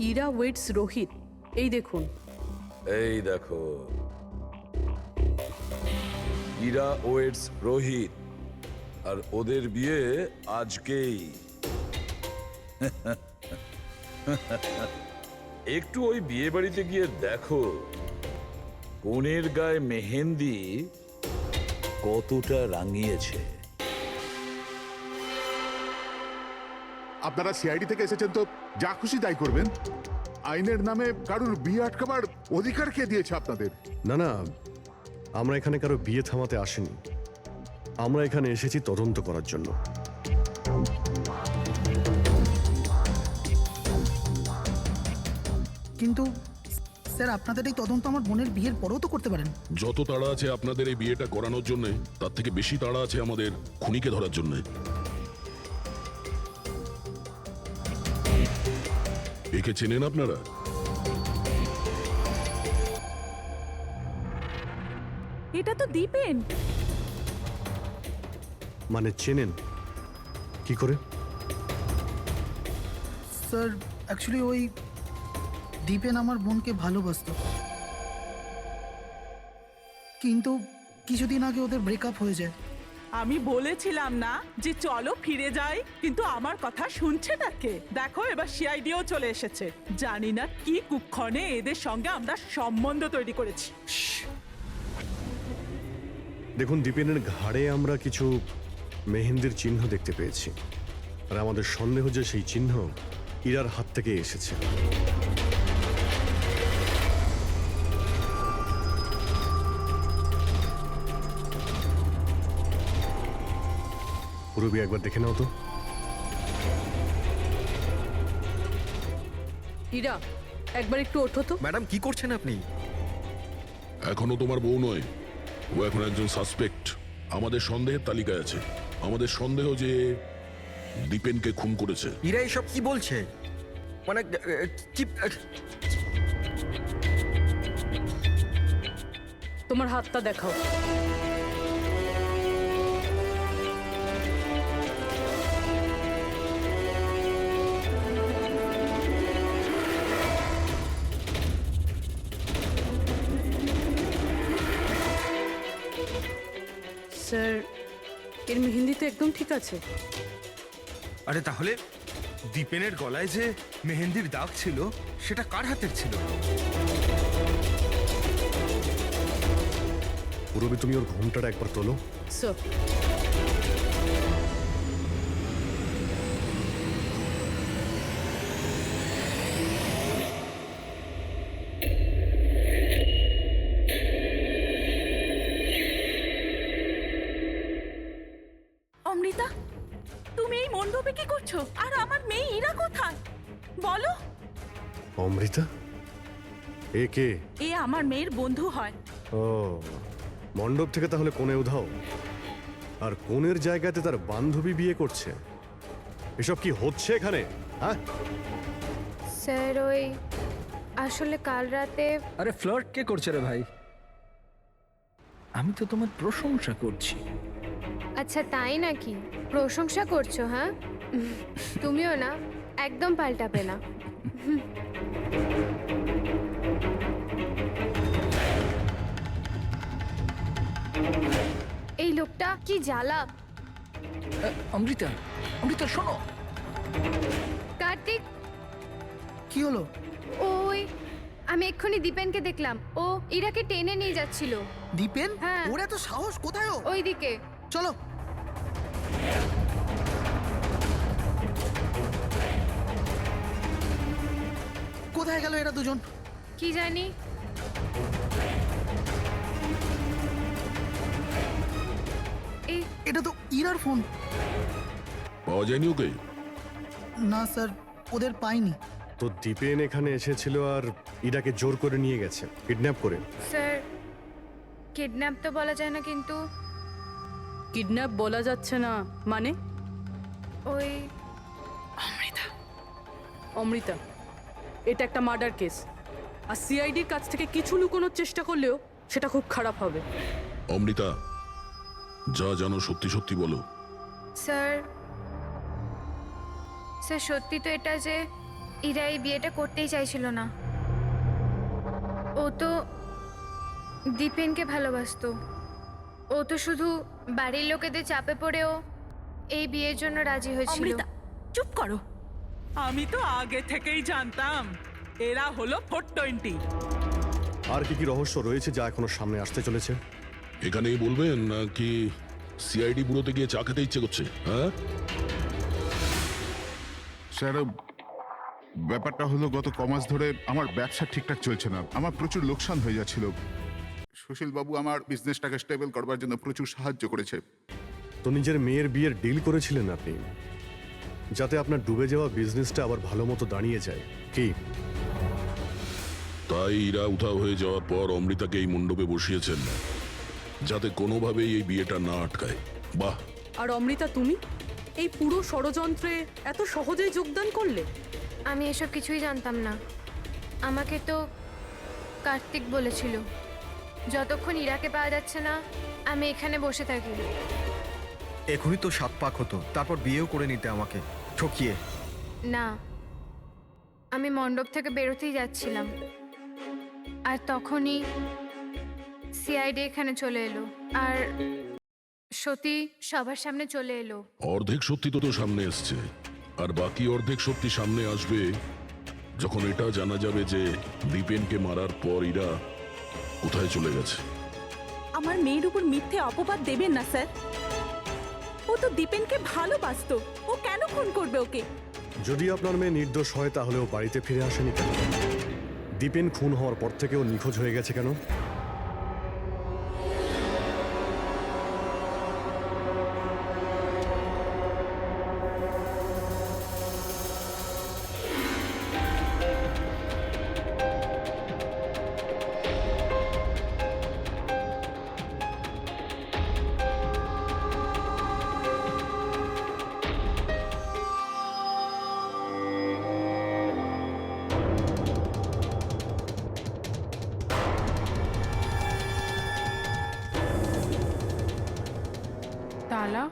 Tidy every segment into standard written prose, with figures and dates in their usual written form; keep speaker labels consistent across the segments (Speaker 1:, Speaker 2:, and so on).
Speaker 1: Ira weights Rohit, এই দেখুন।
Speaker 2: এই দেখো, ইরা ওয়েটস রোহিত, আর ওদের বিয়ে আজকেই। একটু ওই বিয়ে বাড়িতে গিয়ে দেখো কনের গায়ে মেহেন্দি কতটা রাঙিয়েছে।
Speaker 3: আপনারা সিআইডি থেকে এসেছেন তো যা খুশি তাই করবেন। আইনের নামে কারুর বিয়ে আটকাবার অধিকার কে দিয়েছে আপনাদের?
Speaker 4: না না, আমরা এখানে কারো বিয়ে থামাতে আসিনি। আমরা এখানে এসেছি তদন্ত করার জন্য।
Speaker 5: কিন্তু স্যার, আপনাদের এই তদন্ত আমার বোনের বিয়ের পরেও তো করতে পারেন।
Speaker 6: যত তাড়া আছে আপনাদের এই বিয়েটা করানোর জন্য, তার থেকে বেশি তাড়া আছে আমাদের খুনিকে ধরার জন্য। একে চেনেন আপনারা?
Speaker 1: এটা তো দীপেন।
Speaker 4: মানে চেনেন কি করে?
Speaker 5: স্যার, অ্যাকচুয়ালি ওই দীপেন আমার বোনকে ভালোবাসতো, কিন্তু কিছুদিন আগে ওদের ব্রেকআপ হয়ে যায়।
Speaker 7: আমি বলেছিলাম না যে চলো ফিরে যাই, কিন্তু আমার কথা শুনছে না কে? দেখো এবার সিআইডিও চলে এসেছে। জানি না কি কুক্ষণে এদের সঙ্গে আমরা সম্বন্ধ তৈরি করেছি।
Speaker 4: দেখুন, দীপেনের ঘাড়ে আমরা কিছু মেহেন্দির চিহ্ন দেখতে পেয়েছি, আর আমাদের সন্দেহ যে সেই চিহ্ন ইরার হাত থেকে এসেছে। পুরবি একবার দেখে নাও তো।
Speaker 1: ইরা, একবার একটু ওঠো তো।
Speaker 8: ম্যাডাম, কি করছেন আপনি?
Speaker 6: এখনো তোমার বউ নয়, ও এখন একজন সাসপেক্ট। আমাদের সন্দেহের তালিকায় আছে। আমাদের সন্দেহ যে দীপেনকে খুন করেছে।
Speaker 8: ইরা এসব কি বলছে? মানে কি?
Speaker 1: তোমার হাতটা দেখাও। স্যার, এর মেহেন্দি তো একদম ঠিক আছে।
Speaker 8: আরে তাহলে দীপেনের গলায় যে মেহেন্দির দাগ ছিল, সেটা কার হাতের ছিল?
Speaker 4: পুরবি, তুমি ওর ঘুমটাটা একবার তোলো।
Speaker 1: স্যার,
Speaker 7: অমৃতা, তুমি এই মণ্ডপে কি করছো? আর আমার মেয়ে ইরা কোথায় বলো?
Speaker 4: অমৃতা? এ কে?
Speaker 7: এ আমার মেয়ের বন্ধু হয়।
Speaker 4: ও, মণ্ডপ থেকে তাহলে কোণে উধাও, আর কোণের জায়গাতে তার বান্ধবী বিয়ে করছে। এসব কি হচ্ছে এখানে? হ্যাঁ
Speaker 9: স্যার, ওই আসলে কাল রাতে।
Speaker 10: আরে ফ্লার্ট কে করছে রে ভাই? আমি তো তোমার প্রশংসা করছি।
Speaker 9: আচ্ছা, তাই নাকি? প্রশংসা করছো? হ্যাঁ, তুমিও না, একদম পাল্টাবে না। এই লোকটা কি জ্বালা।
Speaker 10: অমৃতা, অমৃতা শোনো।
Speaker 9: কার্তিক,
Speaker 5: কি হলো?
Speaker 9: ওই আমি এক্ষুনি দীপেনকে দেখলাম, ও ইরাকে টেনে নিয়ে যাচ্ছিল।
Speaker 5: দীপেন?
Speaker 9: হ্যাঁ।
Speaker 5: ওর এত সাহস কোথায়?
Speaker 9: ওইদিকে
Speaker 5: চলো। কোথায় গেল এরা দুজন?
Speaker 9: কি জানি।
Speaker 5: এটা তো ইরার ফোন।
Speaker 6: পাওয়া যায়নি ওকে?
Speaker 5: না স্যার, ওদের পাইনি।
Speaker 4: তো দীপেন এখানে এসেছিল আর ইরাকে জোর করে নিয়ে গেছে, কিডন্যাপ করে।
Speaker 9: স্যার, কিডন্যাপ তো বলা যায় না, কিন্তু
Speaker 1: কিডন্যাপ বলা যাচ্ছে না মানে?
Speaker 9: ওই
Speaker 1: অমৃতা, এটা একটা মার্ডার কেস, আর সিআইডির কাছ থেকে কিছু লুকোনোর চেষ্টা করলেও সেটা খুব খারাপ হবে।
Speaker 6: অমৃতা, যা জানো সত্যি সত্যি বলো।
Speaker 9: স্যার, স্যার সত্যি তো এটা যে ইরা এই বিয়েটা করতেই চাইছিল না। ও তো দীপেনকে ভালোবাসতো। ও তো শুধু বাড়ির লোকেদের চাপে পড়েও এই বিয়ের জন্য রাজি হয়েছিল।
Speaker 7: অমৃতা চুপ করো। আমি তো আগে থেকেই জানতাম এরা হলো 420।
Speaker 4: আর কি কি রহস্য রয়েছে যা এখনো সামনে আসতে চলেছে?
Speaker 6: এখানেই বলবেন নাকি সিআইডি ব্যুরোতে গিয়ে চা খেতে ইচ্ছে করছে? হ্যাঁ
Speaker 3: স্যার, ব্যাপারটা হলো গত কমাস ধরে আমার ব্যবসা ঠিকঠাক চলছে না। আমার প্রচুর লোকসান হয়ে যাচ্ছিল। সুশীল বাবু আমার বিজনেসটাকে স্টেবল করবার জন্য প্রচুর সাহায্য করেছে।
Speaker 4: তো নিজের মেয়ের বিয়ের ডিল করেছিলেন আপনি, যাতে আপনার ডুবে যাওয়া বিজনেসটা আবার ভালো মতো দাঁড়িয়ে যায় কি?
Speaker 6: তাই ইরা উধাও হয়ে যাওয়ার পর অমৃতাকে এই মণ্ডপে বসিয়েছেন যাতে কোনোভাবেই এই বিয়েটা না আটকায়। বাহ!
Speaker 1: আর অমৃতা, তুমি এই পুরো ষড়যন্ত্রে এত সহজেই যোগদান করলে?
Speaker 9: আমি এসব কিছুই জানতাম না। আমাকে তো কার্তিক বলেছিল যতক্ষণ ইরাকে পাওয়া যাচ্ছে না আমি এখানে বসে থাকি।
Speaker 8: এখনই তো 7 পাক হতো, তারপর বিয়েও করে নিতে আমাকে ঠকিয়ে।
Speaker 9: না, আমি মণ্ডপ থেকে বেরোতেই যাচ্ছিলাম, আর তখনই সিআইডি এখানে চলে এলো আর সতী সবার সামনে চলে এলো।
Speaker 6: অর্ধেক সত্যি তো সামনে এসছে, আর বাকি অর্ধেক সত্যি সামনে আসবে যখন এটা জানা যাবে যে দীপেনকে মারার পর ইরা কোথায় চলে গেছে।
Speaker 7: আমার মেয়ের উপর মিথ্যে অপবাদ দেবেন না স্যার। ও তো দীপেনকে ভালোবাসতো, ও কেন খুন করবে ওকে?
Speaker 4: যদি আপনার মেয়ে নির্দোষ হয় তাহলে ও বাড়িতে ফিরে আসেনি কেন? দীপেন খুন হওয়ার পর থেকে ও নিখোঁজ হয়ে গেছে কেন?
Speaker 1: তালা?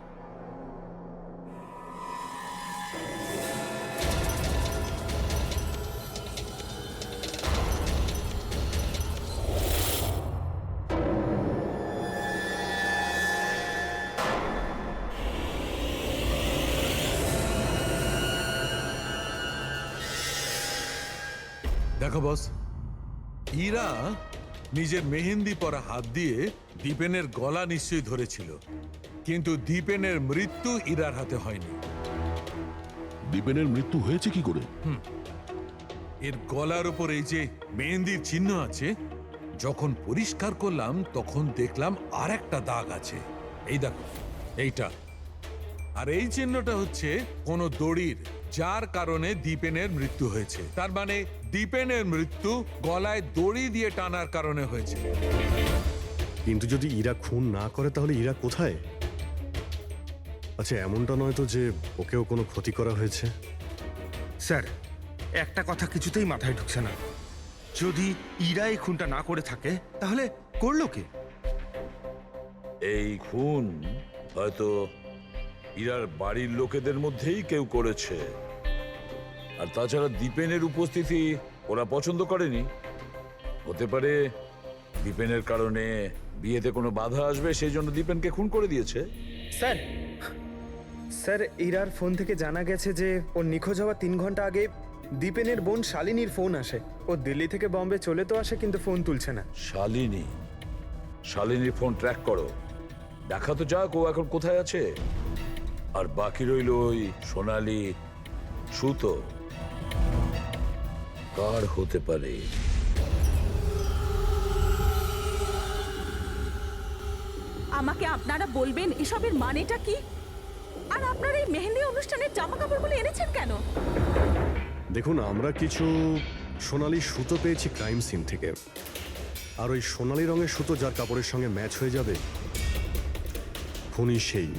Speaker 11: দেখো বস, ইরা নিজের মেহেন্দি পরা হাত দিয়ে দীপেনের গলা নিশ্চয়ই ধরেছিল, কিন্তু দীপেনের মৃত্যু ইরার হাতে হয়নি।
Speaker 6: দীপেনের মৃত্যু হয়েছে কি করে?
Speaker 11: এর গলার উপর এই যে মেহেন্দির চিহ্ন আছে, যখন পরিষ্কার করলাম তখন দেখলাম আর একটা দাগ আছে। এই দেখো, এইটা। আর এই চিহ্নটা হচ্ছে কোনো দড়ির, যার কারণে দীপেনের মৃত্যু হয়েছে। তার মানে দীপেনের মৃত্যু গলায় দড়ি দিয়ে টানার কারণে হয়েছে।
Speaker 4: কিন্তু যদি ইরা খুন না করে তাহলে ইরা কোথায়? আচ্ছা, এমনটা নয় তো যে ওকেও কোনো ক্ষতি করা হয়েছে?
Speaker 8: স্যার, একটা কথা কিছুতেই মাথায় ঢুকছে না। যদি ইরা এই খুনটা না করে থাকে তাহলে করলো কে?
Speaker 2: এই খুন হয়তো ইরার বাড়ির লোকেদের মধ্যেই কেউ করেছে। আর তাছাড়া দীপেনের উপস্থিতি ওরা পছন্দ করেনি। হতে পারে দীপেনের কারণে বিয়েতে কোনো বাধা আসবে, সেই জন্য দীপেনকে খুন করে দিয়েছে।
Speaker 12: স্যার, স্যার, ইরার ফোন থেকে জানা গেছে যে ওর নিখোঁজ হওয়ার 3 ঘন্টা আগে দীপেনের বোন শালিনীর ফোন আসে। ও দিল্লি থেকে বম্বে চলে তো আসে, কিন্তু ফোন তুলছে না।
Speaker 2: শালিনীর ফোন ট্র্যাক করো, দেখা তো যাক ও এখন কোথায় আছে। আর বাকি রইল ওই সোনালি সুতো, কার হতে পারে?
Speaker 7: আমাকে আপনারা বলবেন এসবের মানেটা কি? আর আপনারা এই মেহেন্দি অনুষ্ঠানের জামা কাপড়গুলো এনেছেন কেন?
Speaker 4: দেখুন, আমরা কিছু সোনালি সুতো পেয়েছি ক্রাইম সিন থেকে। আর ওই সোনালি রঙের সুতো যার কাপড়ের সঙ্গে ম্যাচ হয়ে যাবে, খুনি সেই।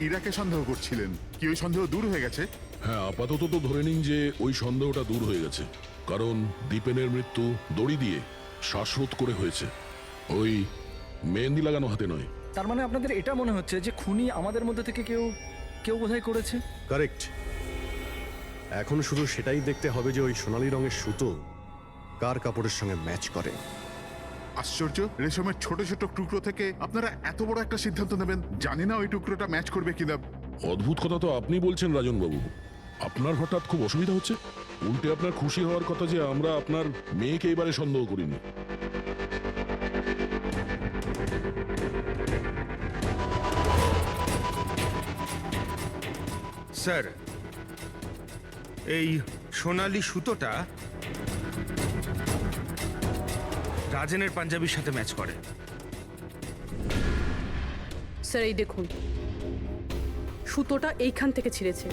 Speaker 3: ইরাকে সন্দেহ করছিলেন, কি ওই সন্দেহ দূর হয়ে গেছে?
Speaker 6: হ্যাঁ, আপাতত তো ধরে নিন যে ওই সন্দেহটা দূর হয়ে গেছে, কারণ দীপেনের মৃত্যু দড়ি দিয়ে শ্বাসরোধ করে হয়েছে, ওই মেহেন্দি লাগানো হাতে নয়।
Speaker 10: তার মানে আপনাদের এটা মনে হচ্ছে যে খুনি আমাদের মধ্যে থেকে কেউ বোধহয় করেছে?
Speaker 4: কারেক্ট। এখন শুধু সেটাই দেখতে হবে যে ওই সোনালী রঙের সুতো কার কাপড়ের সঙ্গে ম্যাচ করে।
Speaker 3: আশ্চর্য, রেশমের ছোট ছোট টুকরো থেকে আপনারা এত বড় একটা সিদ্ধান্ত নেবেন। জানি না ওই টুকরোটা ম্যাচ করবে কিনা।
Speaker 6: অদ্ভুত কথা তো আপনি বলছেন রাজন বাবু। আপনার হঠাৎ খুব অসুবিধা হচ্ছে? উল্টে আপনার খুশি হওয়ার কথা যে আমরা আপনার মেয়েকে এবারে সন্দেহ করিনি।
Speaker 8: স্যার, এই সোনালি সুতোটা রাজেনের পাঞ্জাবির সাথে ম্যাচ করে।
Speaker 1: স্যার এই দেখুন, সুতোটা এইখান থেকে ছিঁড়েছে।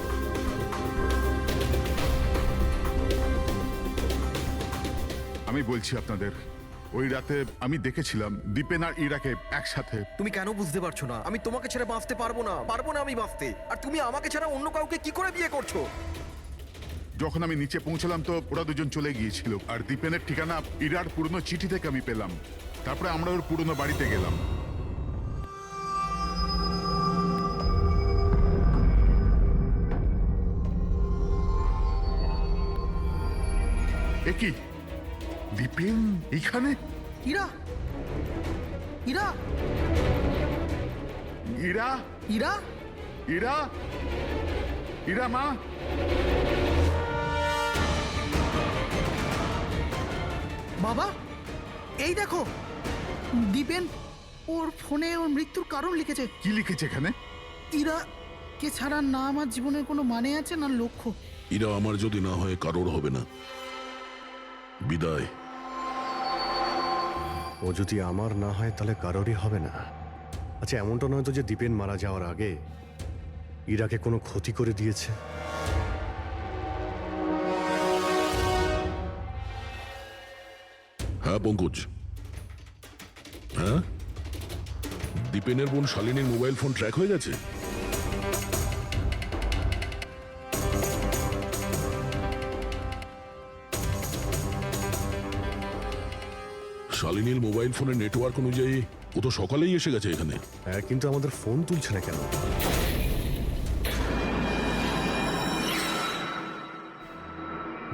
Speaker 3: আমি বলছি আপনাদের, ওই রাতে আমি দেখেছিলাম দীপেন আর ইরাকে একসাথে।
Speaker 13: তুমি কেন বুঝতে পারছো না? আমি তোমাকে ছেড়ে বাঁচতে পারবো না, আমি বাঁচতে। আর তুমি আমাকে ছাড়া অন্য কাউকে কি করে বিয়ে করছো?
Speaker 3: যখন আমি নিচে পৌঁছলাম তো ওরা দুজন চলে গিয়েছিল, আর দীপেনের ঠিকানা ইরার পুরনো চিঠি থেকে আমি পেলাম। তারপরে আমরা ওর পুরনো বাড়িতে গেলাম। এ কি, দীপেন এইখানে?
Speaker 5: ইরা, ইরা,
Speaker 3: ইরা,
Speaker 5: ইরা,
Speaker 3: ইরা, ইরা মা।
Speaker 5: বাবা, এই দেখো, দীপেন ওর ফোনে ওর মৃত্যুর কারণ লিখেছে।
Speaker 3: কি লিখেছে এখানে?
Speaker 5: ইরা কে ছাড়া না আমার জীবনের কোনো মানে আছে না লক্ষ্য।
Speaker 6: এরা আমার যদি না হয় কারোর হবে না। বিদায়।
Speaker 4: ও যদি আমার না হয় তাহলে কারোরই হবে না। আচ্ছা, এমনটা নয় তো যে দীপেন মারা যাওয়ার আগে ইরাকে কোনো ক্ষতি করে দিয়েছে?
Speaker 6: হ্যাঁ পঙ্কজ, হ্যাঁ, দীপেনের বোন শালিনীর মোবাইল ফোন ট্র্যাক হয়ে গেছে। শালিনীর মোবাইল ফোনের নেটওয়ার্ক অনুযায়ী ও তো সকালেই এসে গেছে এখানে।
Speaker 4: হ্যাঁ, কিন্তু আমাদের ফোন তুলছে না কেন?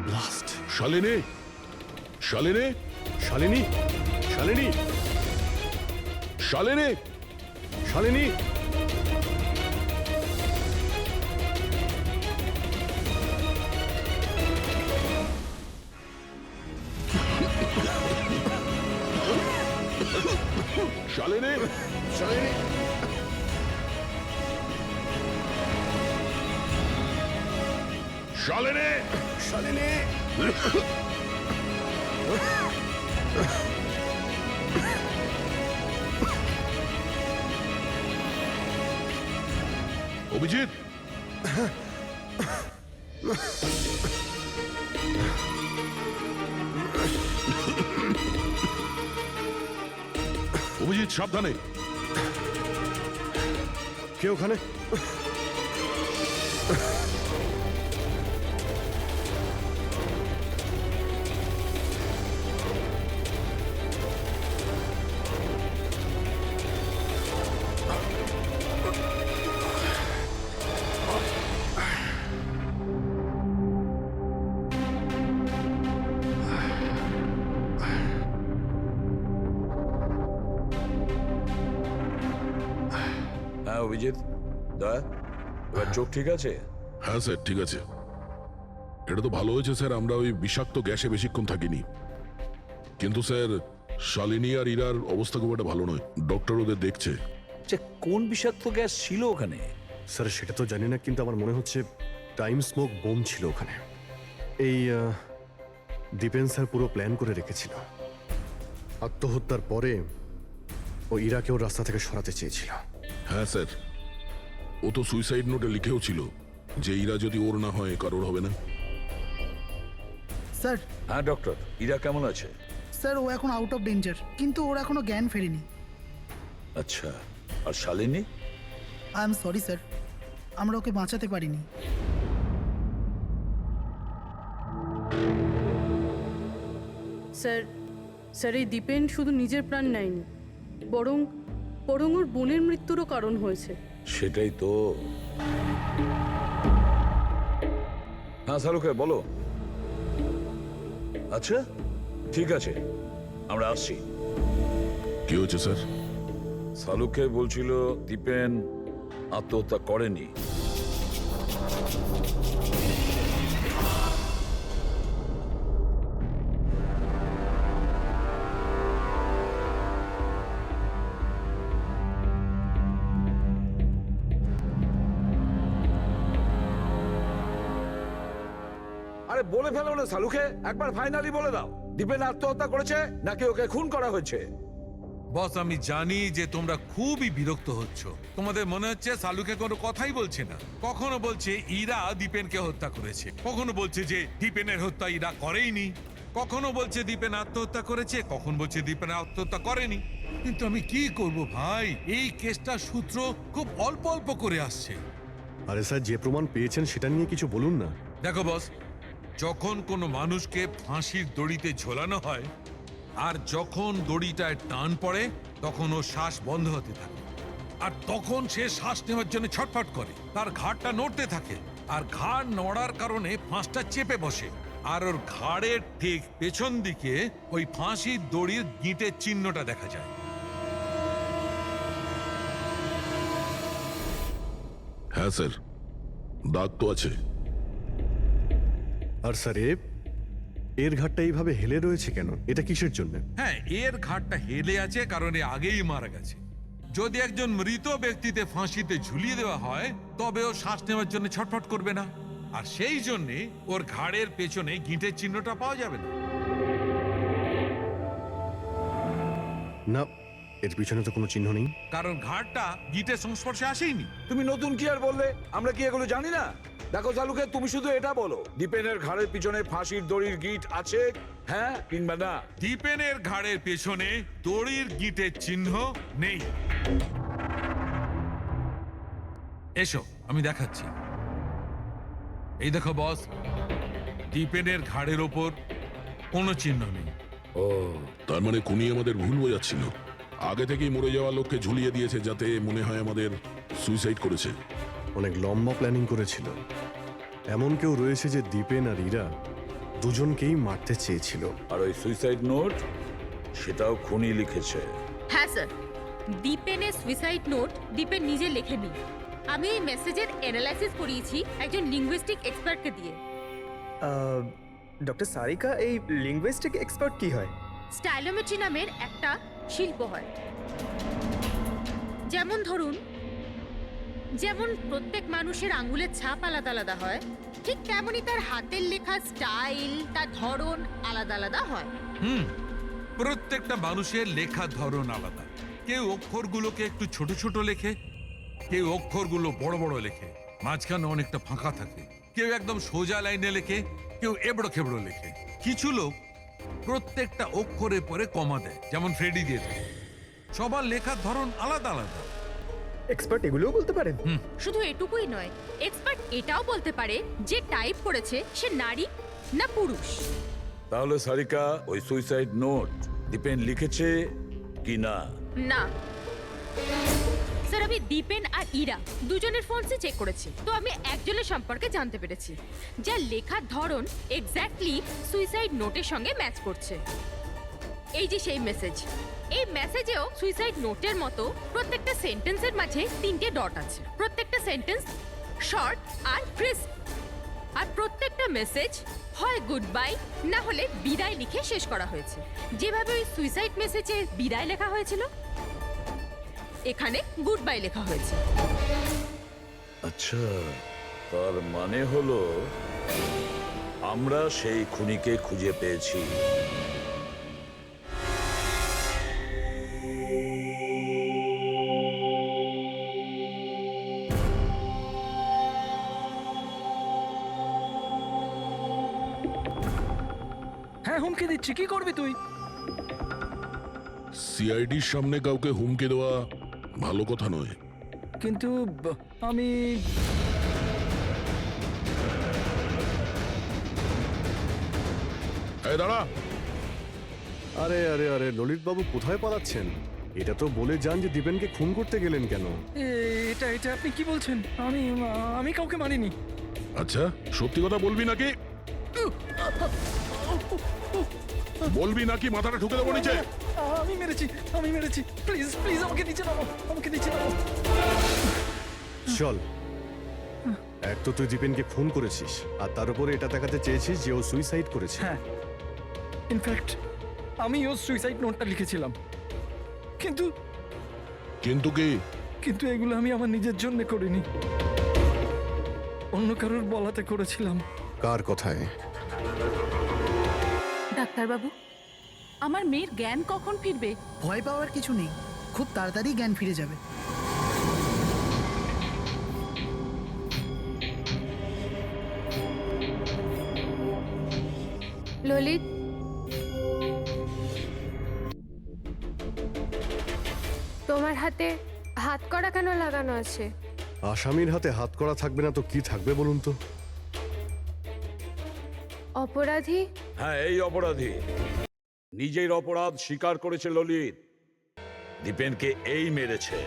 Speaker 4: ব্লাস্ট!
Speaker 6: শালিনী, শালিনী,
Speaker 4: শালিনী, শালিনী,
Speaker 6: শালিনী,
Speaker 4: শালিনী!
Speaker 6: শালিনী,
Speaker 3: শালিনী,
Speaker 6: শালিনী,
Speaker 3: শালিনী।
Speaker 6: অভিজিৎ, অভিজিৎ সাবধানে।
Speaker 4: কে ওখানে?
Speaker 2: হ্যাঁ অভিজিৎ, দয়া, এবার চোখ ঠিক আছে?
Speaker 6: হ্যাঁ স্যার, ঠিক আছে। এটা তো ভালো হয়েছে স্যার আমরা ওই বিষাক্ত গ্যাসে বেশিক্ষণ থাকিনি। কিন্তু স্যার, শালিনী আর ইরার অবস্থা খুব একটা ভালো নয়। ডক্টর ওদের দেখছে।
Speaker 10: কোন বিষাক্ত গ্যাস ছিল ওখানে?
Speaker 4: স্যার সেটা তো জানি না, কিন্তু আমার মনে হচ্ছে টাইম স্মোক বোম ছিল ওখানে। এই দীপেন স্যার পুরো প্ল্যান করে রেখেছিল। আত্মহত্যার পরে ও ইরাকে ওর রাস্তা থেকে সরাতে চেয়েছিল।
Speaker 6: হ্যাঁ স্যার, ও তো সুইসাইড নোটে লিখেও ছিল যে ইরা যদি ওর না হয় কারোর হবে না।
Speaker 5: স্যার,
Speaker 2: হ্যাঁ ডক্টর, ইরা কেমন আছে?
Speaker 5: স্যার ও এখন আউট অফ ডেঞ্জার, কিন্তু ওর এখনো জ্ঞান ফেরেনি।
Speaker 2: আচ্ছা, আর Shalini?
Speaker 5: I am sorry sir, আমরা ওকে বাঁচাতে পারিনি।
Speaker 1: স্যার, স্যার এই দীপেন শুধু নিজের প্রাণ নেয়নি, বরং বরং ওর বোনের মৃত্যুরও কারণ হয়েছে।
Speaker 2: সেটাই তো। হ্যাঁ শালুকে বলো। আচ্ছা ঠিক আছে, আমরা আসছি।
Speaker 6: কি হচ্ছে স্যার?
Speaker 2: শালুকে বলছিল দীপেন আত্মহত্যা করেনি। আরে বলে ফেলো না শালুকে, একবার ফাইনালি বলে দাও, দীপেন আত্মহত্যা করেছে নাকি ওকে খুন করা হয়েছে?
Speaker 11: বস, আমি জানি যে তোমরা খুবই বিরক্ত হচ্ছ। তোমাদের মনে হচ্ছে শালুকে কোনো কথাই বলছে না। কখনো বলছে ইরা দীপেনকে হত্যা করেছে, কখনো বলছে যে দীপেনের হত্যা ইরা করেইনি, কখনো বলছে দীপেন আত্মহত্যা করেছে, কখন বলছে দীপেন আত্মহত্যা করেনি। কিন্তু আমি কি করব ভাই, এই কেসটার সূত্র খুব অল্প অল্প করে আসছে।
Speaker 4: আরে স্যার, যে প্রমাণ পেয়েছেন সেটা নিয়ে কিছু বলুন না।
Speaker 11: দেখো বস, যখন কোনো মানুষকে ফাঁসির দড়িতে ঝোলানো হয় আর যখন দড়িটায় টান পড়ে তখন ও শ্বাস বন্ধ হতে থাকে, আর তখন সে শ্বাস নেওয়ার জন্য ছটফট করে, তার ঘাড়টা নড়তে থাকে, আর ঘাড় নড়ার কারণে ফাঁসটা চেপে বসে, আর ওর ঘাড়ের ঠিক পেছন দিকে ওই ফাঁসির দড়ির গিঁটের চিহ্নটা দেখা যায়।
Speaker 6: হ্যাঁ স্যার, দাগ তো আছে।
Speaker 4: আর স্যার এর ঘাটটা এইভাবে হেলে রয়েছে কেন? এটা কিসের জন্য?
Speaker 11: হ্যাঁ, এর ঘাড়টা হেলে আছে কারণ এ আগেই মারা গেছে। যদি একজন মৃত ব্যক্তিতে ফাঁসিতে ঝুলিয়ে দেওয়া হয় তবে ও শ্বাস নেওয়ার জন্য ছটফট করবে না, আর সেই জন্যে ওর ঘাড়ের পেছনে গিঁটের চিহ্নটা পাওয়া যাবে না।
Speaker 4: না, এর পিছনে তো কোনো চিহ্ন নেই।
Speaker 11: কারণ ঘাড়টা গিঁটের সংস্পর্শে আসেইনি।
Speaker 2: তুমি নতুন কি আর বললে? আমরা কি এগুলো জানি না? দেখো শালুকে, তুমি শুধু এটা বলো, দীপেনের ঘাড়ের পিছনে ফাঁসির দড়ির গিঁট আছে, হ্যাঁ কিংবা না?
Speaker 11: দীপেনের ঘাড়ের পেছনে দড়ির গিঁটের চিহ্ন নেই। এসো আমি দেখাচ্ছি। এই দেখো বস, দীপেনের ঘাড়ের ওপর কোনো চিহ্ন নেই।
Speaker 2: ও,
Speaker 6: তার মানে খুনি আমাদের ভুল বোঝাচ্ছিল। আগে থেকেই মরে যাওয়া লোককে ঝুলিয়ে দিয়েছে যাতে মনে হয় আমাদের সুইসাইড করেছে।
Speaker 4: অনেক লম্বা প্ল্যানিং করেছিল। এমন কেউ রয়েছে যে দীপেন আর ইরা দুজনকেই মারতে চেয়েছিল।
Speaker 2: আর ওই সুইসাইড নোট, সেটাও খুনি লিখেছে।
Speaker 14: হ্যাঁ স্যার, দীপেনের সুইসাইড নোট দীপেন নিজে লেখেনি। আমি এই মেসেজের অ্যানালাইসিস করিয়েছি একজন লিঙ্গুইস্টিক এক্সপার্টকে দিয়ে।
Speaker 12: ডক্টর সারিকা, এই লিঙ্গুইস্টিক এক্সপার্ট কি হয়?
Speaker 14: স্টাইলোমেট্রি নামের একটা শিল্প হয়। যেমন ধরুন, যেমন প্রত্যেক মানুষের আঙ্গুলের ছাপ আলাদা আলাদা হয়, ঠিক তেমনই তার হাতের লেখা স্টাইল, তার ধরন আলাদা আলাদা হয়।
Speaker 11: প্রত্যেকটা মানুষের লেখার ধরন আলাদা। কেউ অক্ষরগুলোকে একটু ছোট ছোট লেখে, কেউ অক্ষরগুলো বড় বড় লেখে, মাঝখানে অনেকটা ফাঁকা থাকে, কেউ একদম সোজা লাইনে লেখে, কেউ এবড়ো খেবড়ো লেখে। কিছু লোক প্রত্যেকটা অক্ষরের পরে কমা দেয়, যেমন ফ্রেডি দিয়ে থাকে। সবার লেখার ধরন আলাদা আলাদা।
Speaker 12: এক্সপার্ট এগুলোও বলতে পারেন?
Speaker 14: শুধু এটুকুই নয়, এক্সপার্ট এটাও বলতে পারে যে টাইপ করেছে সে নারী না পুরুষ।
Speaker 2: তাহলে সারিকা, ওই সুইসাইড নোট দীপেন লিখেছে কি না?
Speaker 14: না স্যার, আমি দীপেন আর ইরা দুজনের ফোনসে চেক করেছি, তো আমি একজনের সম্পর্কে জানতে পেরেছি যার লেখার ধরন এক্স্যাক্টলি সুইসাইড নোটের সঙ্গে ম্যাচ করছে। এই যে সেই মেসেজ, এই মেসেজেও সুইসাইড নোটের মতো প্রত্যেকটা সেন্টেন্সের মাঝে 3টে ডট আছে। প্রত্যেকটা সেন্টেন্স শর্ট আর ক্রিস্প, আর প্রত্যেকটা মেসেজ হয় গুড বাই না হলে বিদায় লিখে শেষ করা হয়েছে। যেভাবে ওই সুইসাইড মেসেজে বিদায় লেখা হয়েছিল, এখানে গুড বাই লেখা হয়েছে।
Speaker 2: আচ্ছা, তার মানে হলো আমরা সেই খুনিকে খুঁজে পেয়েছি।
Speaker 10: হ্যাঁ, হুমকি দিচ্ছি, কি করবি তুই?
Speaker 6: সিআইডির সামনে কাউকে হুমকি দেওয়া ভালো কথা নয়।
Speaker 10: কিন্তু আমি
Speaker 6: এই দাঁড়া।
Speaker 4: আরে আরে আরে, ললিত বাবু কোথায় পালাচ্ছেন? এটা তো বলে যান যে দীপেনকে খুন করতে গেলেন কেন?
Speaker 10: এটা এটা আপনি কি বলছেন? আমি কাউকে মারিনি।
Speaker 6: আচ্ছা সত্যি কথা বলবি নাকি বলবি নাকি মাথাটা ঠুকে দেবো নিচে?
Speaker 10: আমি মেরেছি প্লিজ প্লিজ আমাকে নিচে নামো
Speaker 4: চল, এক তো তুই দীপেনকে ফোন করেছিস আর তার উপরে এটা দেখাতে চেয়েছিস যে ও সুইসাইড করেছে।
Speaker 10: হ্যাঁ ইনফ্যাক্ট আমি ওর সুইসাইড নোটটা লিখেছিলাম, কিন্তু
Speaker 6: কিন্তু কি?
Speaker 10: কিন্তু এগুলো আমি আমার নিজের জন্য করিনি, অন্য কারোর বলাতে করেছিলাম।
Speaker 4: কার কথায়?
Speaker 7: ডাক্তারবাবু, আমার মেয়ের জ্ঞান কখন ফিরবে?
Speaker 5: ভয় পাওয়ার কিছু নেই, খুব তাড়াতাড়ি জ্ঞান ফিরে যাবে।
Speaker 9: ললিত, তোমার হাতে হাত করা কেন লাগানো আছে?
Speaker 4: আসামির হাতে হাত করা থাকবে না তো কি থাকবে বলুন তো?
Speaker 9: অপরাধী?
Speaker 2: হ্যাঁ, এই অপরাধী নিজের অপরাধ স্বীকার করেছে ললিত। দীপেনকে এই মেরেছে।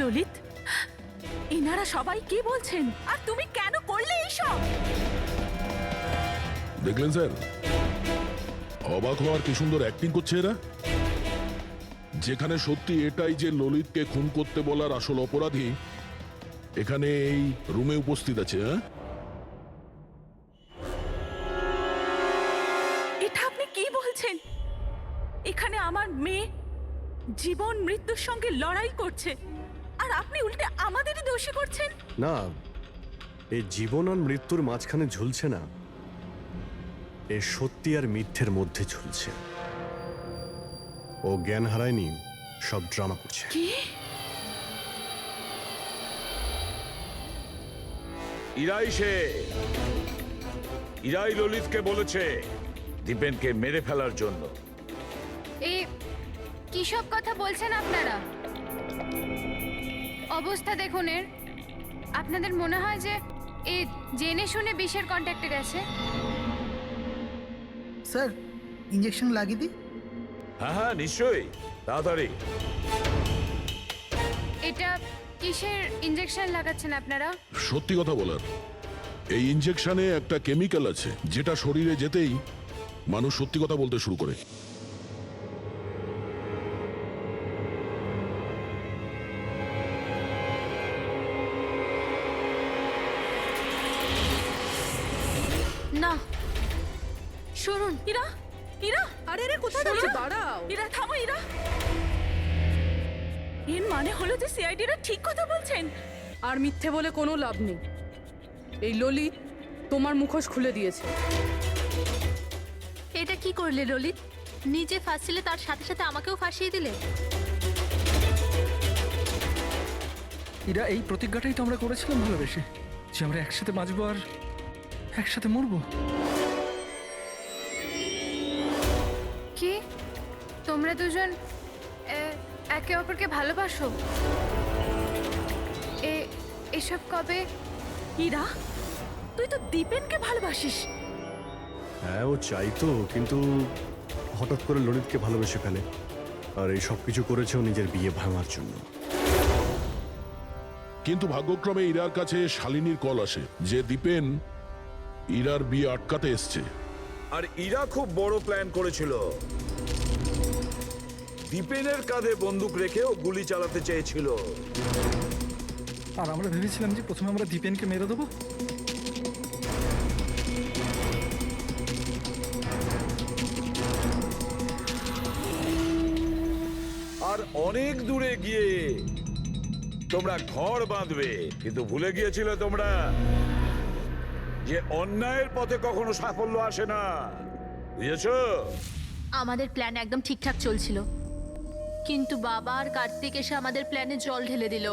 Speaker 7: ললিত, এনারা সবাই কি বলছেন আর তুমি কেন করলে এইসব?
Speaker 6: দেখলেন স্যার, অবাক হওয়ার কি সুন্দর অ্যাক্টিং করছে এরা। যেখানে সত্যি এটাই যে ললিতকে খুন করতে বলার আসল অপরাধী এখানে এই রুমে উপস্থিত আছে। হ্যাঁ,
Speaker 7: এটা আপনি কি বলছেন? এখানে আমার মেয়ে জীবন মৃত্যুর সঙ্গে লড়াই করছে আর আপনি উল্টে আমাদেরই দোষী করছেন।
Speaker 4: না, এই জীবন আর মৃত্যুর মাঝখানে ঝুলছে না, এ সত্যি আর মিথ্যের মধ্যে ঝুলছে। ও জ্ঞান হারায়নি, সব ড্রামা করছে।
Speaker 7: কি?
Speaker 2: ইরাই ললিতকে বলেছে দীপেনকে মেরে ফেলার জন্য।
Speaker 9: এ কি সব কথা বলছেন আপনারা? অবস্থা দেখুন এর। আপনাদের মনে হয় যে এ জেনে শুনে বিষের কন্ট্যাক্টে গেছে?
Speaker 5: স্যার, ইঞ্জেকশন লাগিয়ে দিই?
Speaker 2: হ্যাঁ হ্যাঁ, নিশ্চয়ই, তাড়াতাড়ি।
Speaker 9: এটা কিসের ইঞ্জেকশন লাগাচ্ছেন আপনারা?
Speaker 6: সত্যি কথা বলার, এই ইনজেকশনে একটা কেমিক্যাল আছে যেটা শরীরে যেতেই মানুষ সত্যি কথা বলতে শুরু করে।
Speaker 14: না, শুনুন।
Speaker 7: ইরা, ইরা,
Speaker 1: আরে রে, কোথায় যাচ্ছ? দাঁড়াও।
Speaker 7: ইরা থামো, ইরা। এর মানে হলো যে সিআইডিরা ঠিক কথা বলছেন।
Speaker 1: আর মিথ্যে বলে কোনো লাভ নেই। এই ললিত তোমার মুখোশ খুলে দিয়েছে।
Speaker 14: এটা কি করলে ললিত? নিজে ফাঁসছিলে তার সাথে সাথে আমাকেও ফাঁসিয়ে দিলে।
Speaker 10: এরা এই প্রতিজ্ঞাটাই তো আমরা করেছিলাম ভালোবেসে, যে আমরা একসাথে বাঁচবো আর একসাথে মরবো।
Speaker 9: কি তোমরা দুজন একে অপরকে ভালোবাসো? এসব কবে?
Speaker 7: ইরা, তুই তো দীপেনকে ভালোবাসিস।
Speaker 4: হ্যাঁ, ও চাইতো, কিন্তু হঠাৎ করে ললিতকে ভালোবেসে ফেলে। আর এই সব কিছু করেছে ও নিজের বিয়ে ভাঙার জন্য।
Speaker 6: কিন্তু ভাগ্যক্রমে ইরার কাছে শালিনীর কল আসে যে দীপেন ইরার বিয়ে আটকাতে এসছে।
Speaker 2: আর ইরা খুব বড় প্ল্যান করেছিল। দীপেনের কাঁধে বন্দুক রেখে ও গুলি চালাতে চেয়েছিল।
Speaker 10: আর আমরা ভেবেছিলাম যে প্রথমে আমরা দীপেনকে মেরে দেবো।
Speaker 2: আর অনেক দূরে গিয়ে তোমরা ঘর বাঁধবে, কিন্তু ভুলে গিয়েছিলে তোমরা যে অন্যায়ের পথে কখনো সাফল্য আসে না। বুঝেছো?
Speaker 14: আমাদের প্ল্যান একদম ঠিকঠাক চলছিল, কিন্তু বাবা আর কার্তিক এসে আমাদের প্ল্যানে জল ঢেলে দিল।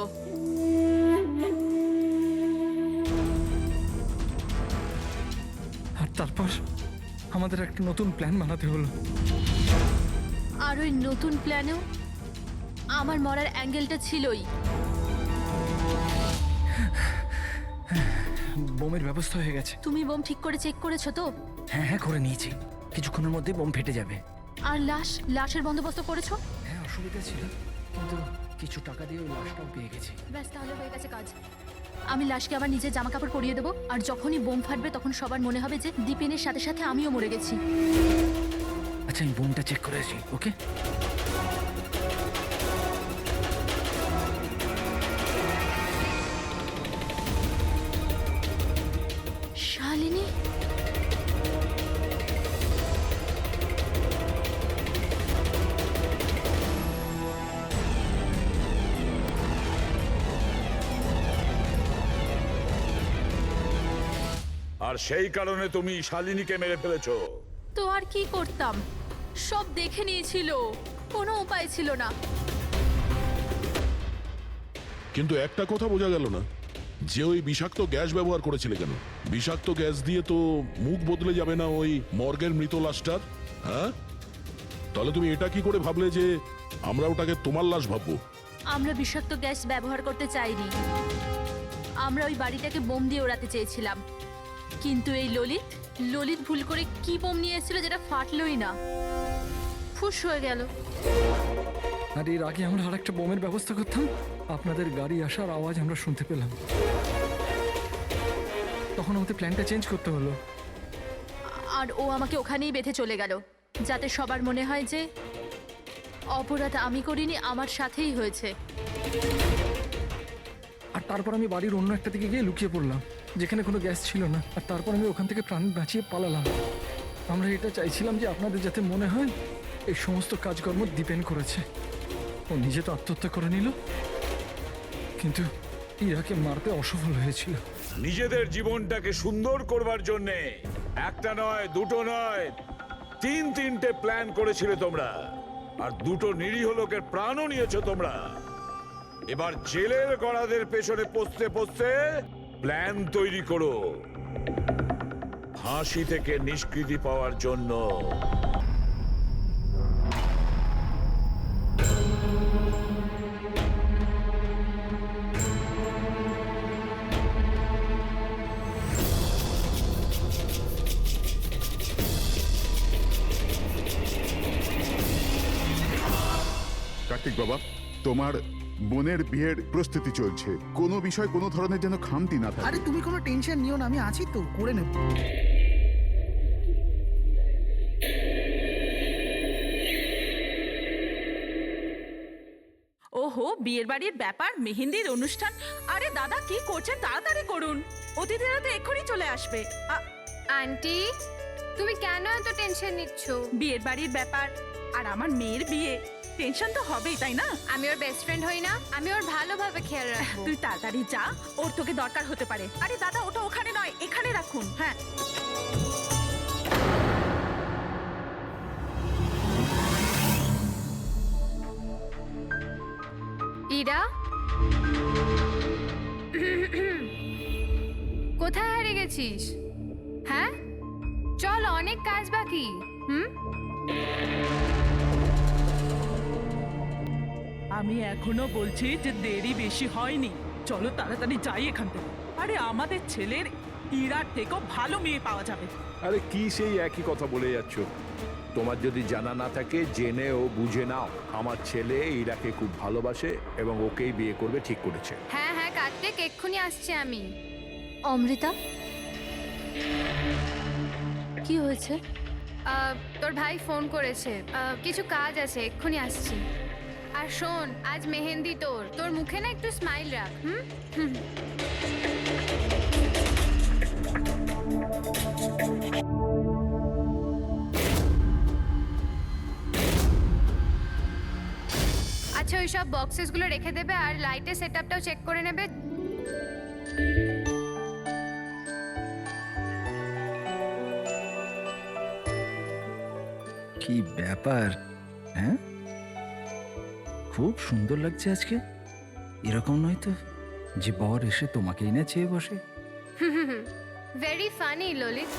Speaker 10: আর তারপর আমাদের একটা নতুন প্ল্যান বানাতে হলো।
Speaker 14: আর ওই নতুন প্ল্যানেও আমার মরার অ্যাঙ্গেলটা ছিলই।
Speaker 10: বোমের ব্যবস্থা হয়ে গেছে।
Speaker 14: তুমি বোম ঠিক করে চেক করেছো তো?
Speaker 10: হ্যাঁ হ্যাঁ, করে নিয়েছি। কিছুক্ষণের মধ্যে বোম ফেটে যাবে।
Speaker 14: আর লাশের বন্দোবস্ত করেছো?
Speaker 10: হ্যাঁ, অসুবিধা ছিল, কিন্তু কিছু টাকা দিয়ে ওই লাশটাও পেয়ে গেছি।
Speaker 14: ব্যাস তাহলে হয়ে গেছে কাজ। আমি লাশকে আবার নিজের জামা কাপড় পরিয়ে দেবো, আর যখনই বোম ফাটবে তখন সবার মনে হবে যে দীপেনের সাথে সাথে আমিও মরে গেছি।
Speaker 10: আচ্ছা আমি বোমটা চেক করে আসি, ওকে?
Speaker 14: শালিনী,
Speaker 2: আর সেই কারণে তুমি শালিনীকে মেরে ফেলেছো।
Speaker 14: তো আর কি করতাম, সব দেখে নিয়েছিল, কোনো উপায় ছিল না।
Speaker 6: কিন্তু একটা কথা বোঝা গেল না, যে ওই বিষাক্ত গ্যাস ব্যবহার করেছিলে কেন? বিষাক্ত গ্যাস দিয়ে তো মুখ বদলে যাবে না ওই মর্গের মৃত লাশটার, হ্যাঁ? তাহলে তুমি এটা কি করে ভাবলে যে আমরা ওটাকে তোমার লাশ ভাববো?
Speaker 14: আমরা বিষাক্ত গ্যাস ব্যবহার করতে চাইনি, আমরা ওই বাড়িটাকে বোম দিয়ে ওড়াতে চেয়েছিলাম। কিন্তু এই ললিত ভুল করে কি বোম নিয়ে এসেছিল যেটা ফাটলোই না, ফুস হয়ে গেল।
Speaker 10: আর এর আগে আমরা আরেকটা বোমের ব্যবস্থা করতাম, আপনাদের গাড়ি আসার আওয়াজ আমরা শুনতে পেলাম, তখন আমাদের প্ল্যানটা চেঞ্জ করতে হলো।
Speaker 14: আর ও আমাকে ওখানেই বেঁধে চলে গেল, যাতে সবার মনে হয় যে অপরাধ আমি করিনি, আমার সাথেই হয়েছে।
Speaker 10: আর তারপর আমি বাড়ির অন্য একটা দিকে গিয়ে লুকিয়ে পড়লাম, যেখানে কোনো গ্যাস ছিল না। আর তারপর আমি ওখান থেকে প্রাণ বাঁচিয়ে পালালাম। আমরা এটা চাইছিলাম যে আপনাদের যাতে মনে হয় এই সমস্ত কাজকর্ম দীপেন করেছে। ও নিজে তো আত্মহত্যা করে নিল, কিন্তু ইরাকে মারতে অসফল হয়েছিল।
Speaker 2: নিজেদের জীবনটাকে সুন্দর করবার জন্যে একটা নয়, দুটো নয়, তিনটে প্ল্যান করেছিলে তোমরা, আর দুটো নিরীহ লোকের প্রাণও নিয়েছো তোমরা। এবার জেলের গড়াদের পেছনে পৌঁছতে পৌঁছতে প্ল্যান তৈরি করো ফাঁসি থেকে নিষ্কৃতি পাওয়ার জন্য।
Speaker 3: কার্তিক বাবা, তোমার বোনের বিয়ের প্রস্তুতি চলছে, কোনো বিষয় কোনো ধরনের যেন খামতি না থাকে।
Speaker 5: আরে তুমি কোনো টেনশন নিও না, আমি আছি তো, করে নেব।
Speaker 7: ওহো, বিয়ের বাড়ির ব্যাপার, মেহেন্দির অনুষ্ঠান। আরে দাদা কি করছেন, তাড়াতাড়ি করুন, অতিথিরা তো এক্ষুনি চলে আসবে।
Speaker 9: আন্টি, তুমি কেন এত টেনশন নিচ্ছ?
Speaker 7: বিয়ের বাড়ির ব্যাপার আর আমার মেয়ের বিয়ে, টেনশন তো হবেই, তাই না?
Speaker 9: আমি ওর বেস্ট ফ্রেন্ড হই না? আমি ওর ভালোভাবে খেয়াল রাখবো।
Speaker 7: তুই তাড়াতাড়ি যা, ওর তোকে দরকার হতে পারে। আরে দাদা, ওটা ওখানে নয়, এখানে রাখুন। হ্যাঁ,
Speaker 9: ইরা, কোথায় হারিয়ে গেছিস? হ্যাঁ চল, অনেক কাজ বাকি।
Speaker 7: আমি এখনো বলছি যে দেরি বেশি হয়নি, চলো তাড়াতাড়ি যাই এখান থেকে। আরে আমাদের ছেলের ইরার থেকেও ভালো মেয়ে পাওয়া যাবে।
Speaker 15: আরে কি সেই একই কথা বলে যাচ্ছ? তোমার যদি জানা না থাকে জেনে ও বুঝে নাও, আমার ছেলে ইরাকে খুব ভালোবাসে এবং ওকেই বিয়ে করবে ঠিক করেছে।
Speaker 9: হ্যাঁ হ্যাঁ কার্তিক, এক্ষুনি আসছি আমি।
Speaker 14: অমৃতা, কি হয়েছে?
Speaker 9: তোর ভাই ফোন করেছে, কিছু কাজ আছে, এক্ষুনি আসছি। আর শোন, আজ মেহেন্দি তোর মুখে না একটু স্মাইল রাখ। আচ্ছা, ওই সব বক্সেসগুলো রেখে দেবে আর লাইটের সেটআপটাও চেক করে নেবে।
Speaker 10: কি ব্যাপার? হ্যাঁ, খুব সুন্দর লাগছে আজকে। এরকম নয় তো যে বর এসে তোমাকেই না চেয়ে বসে।
Speaker 9: Very funny Lalit.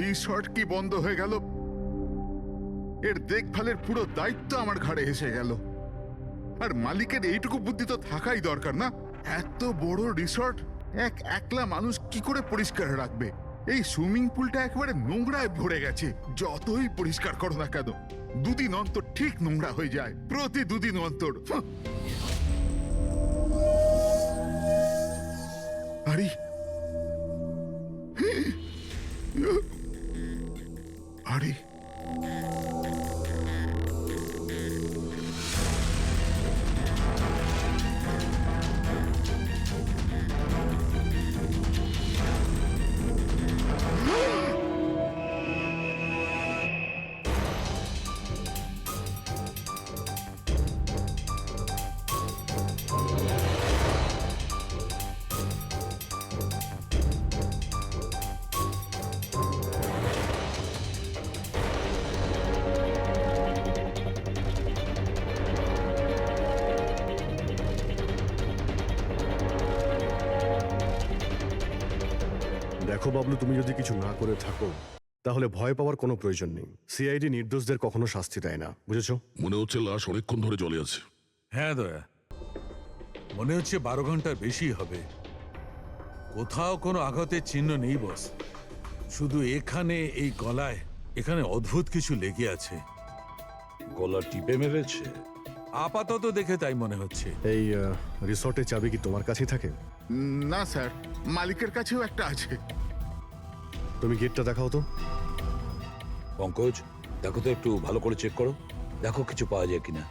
Speaker 3: রিসর্ট কি বন্ধ হয়ে গেল? এর দেখভালের পুরো দায়িত্ব আমার ঘাড়ে এসে গেল। আর মালিকের এইটুকু বুদ্ধি তো থাকাই দরকার না? এত বড় রিসর্ট একলা মানুষ কি করে পরিষ্কার রাখবে? এই সুইমিং পুলটা একেবারে নোংরায় ভরে গেছে। যতই পরিষ্কার করো না কেন, দুদিন অন্তর ঠিক নোংরা হয়ে যায়, প্রতি দুদিন অন্তর। আরে আরে
Speaker 4: দেখো বাবলু, তুমি যদি কিছু না করে থাকো তাহলে ভয় পাওয়ার কোনো প্রয়োজন নেই। সিআইডি নির্দোষদের কখনো শাস্তি দেয় না, বুঝেছো?
Speaker 6: মনে হচ্ছে লাশ অনেকক্ষণ ধরে জলে আছে।
Speaker 11: হ্যাঁ দয়া, মনে হচ্ছে 12 ঘন্টার বেশি হবে। কোথাও কোনো আঘাতের চিহ্ন নেই বস, শুধু এখানে এই গলায় এখানে অদ্ভুত কিছু লেগে আছে।
Speaker 2: গলা টিপে মেরেছে?
Speaker 11: আপাতত দেখে তাই মনে হচ্ছে।
Speaker 4: এই রিসর্টের চাবি কি তোমার কাছেই থাকে?
Speaker 3: না স্যার, মালিকের কাছেও একটা আছে।
Speaker 4: তুমি গেটটা দেখাও তো।
Speaker 2: পঙ্কজ, দেখো তো, একটু ভালো করে চেক করো, দেখো কিছু পাওয়া যায় কিনা।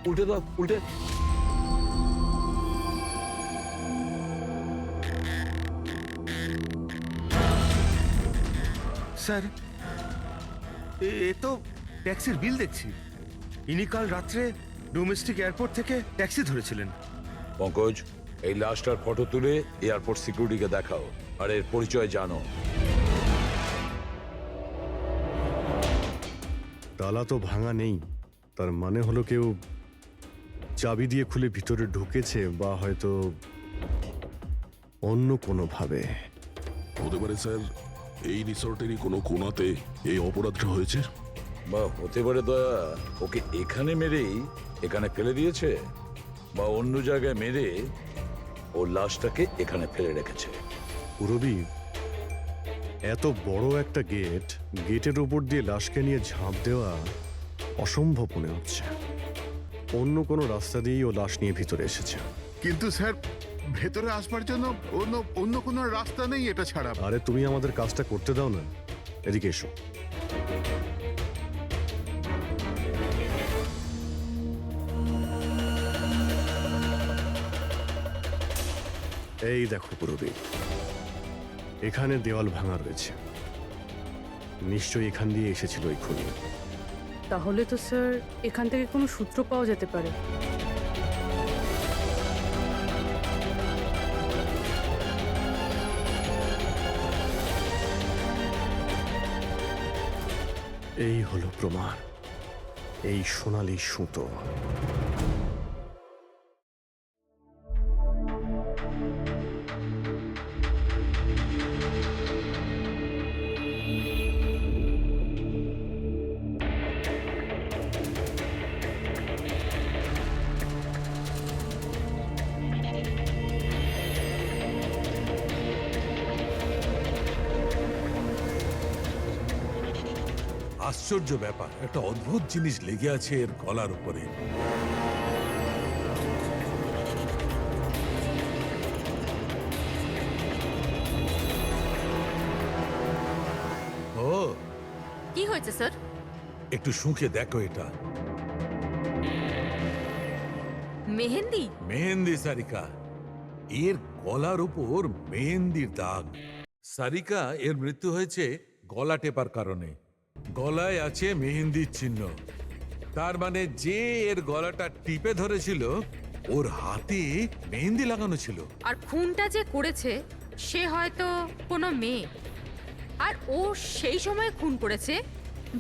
Speaker 2: উল্টে দাও, উল্টে।
Speaker 8: স্যার, এ তো ট্যাক্সির বিল দেখছি। ইনি কাল রাত্রে ডোমেস্টিক এয়ারপোর্ট থেকে ট্যাক্সি ধরেছিলেন।
Speaker 2: পঙ্কজ, এই লাশটার ফটো তুলে এয়ারপোর্ট সিকিউরিটিকে দেখাও, আর এর পরিচয় জানো।
Speaker 4: তালা তো ভাঙা নেই, তার মানে হলো কেউ চাবি দিয়ে খুলে ভিতরে ঢুকেছে, বা হয়তো অন্য কোনোভাবে।
Speaker 6: হতে পারে স্যার, এই রিসর্টেরই কোনো কোণাতে এই অপরাধটা হয়েছে।
Speaker 2: বা হতে পারে দয়া ওকে এখানে মেরেই এখানে ফেলে দিয়েছে, বা অন্য জায়গায় মেরে ও লাশটাকে এখানে ফেলে রেখেছে।
Speaker 4: পুরবি, এত বড় একটা গেটের উপর দিয়ে লাশকে নিয়ে ঝাঁপ দেওয়া অসম্ভব মনে হচ্ছে। অন্য কোনো রাস্তা দিয়েই ও লাশ নিয়ে ভিতরে এসেছে।
Speaker 3: কিন্তু স্যার, ভেতরে আসবার জন্য অন্য কোনো রাস্তা নেই এটা ছাড়া।
Speaker 4: আরে তুমি আমাদের কাজটা করতে দাও না, এদিকে এসো। এই দেখো পুরবি, এখানে দেওয়াল ভাঙা রয়েছে, নিশ্চয়ই এখান দিয়ে এসেছিল এই খুনি।
Speaker 1: তাহলে তো স্যার এখান থেকে কোনো সূত্র পাওয়া যেতে পারে।
Speaker 4: এই হলো প্রমাণ, এই সোনালী সুতো।
Speaker 11: আশ্চর্য ব্যাপার, একটা অদ্ভুত জিনিস লেগে আছে এর গলার উপরে। ও,
Speaker 14: কি হয়েছে স্যার?
Speaker 11: একটু শুঁকে দেখো, এটা
Speaker 14: মেহেন্দি।
Speaker 11: মেহেন্দি সারিকা, এর গলার উপর মেহেন্দির দাগ। সারিকা, এর মৃত্যু হয়েছে গলা টেপার কারণে। গলায় আছে মেহেন্দির চিহ্ন, তার মানে যে এর গলাটা টিপে ধরেছিল ওর হাতে মেহেন্দি লাগানো ছিল।
Speaker 14: আর খুনটা যে করেছে সে হয়তো কোনো মেয়ে, আর ও সেই সময় খুন করেছে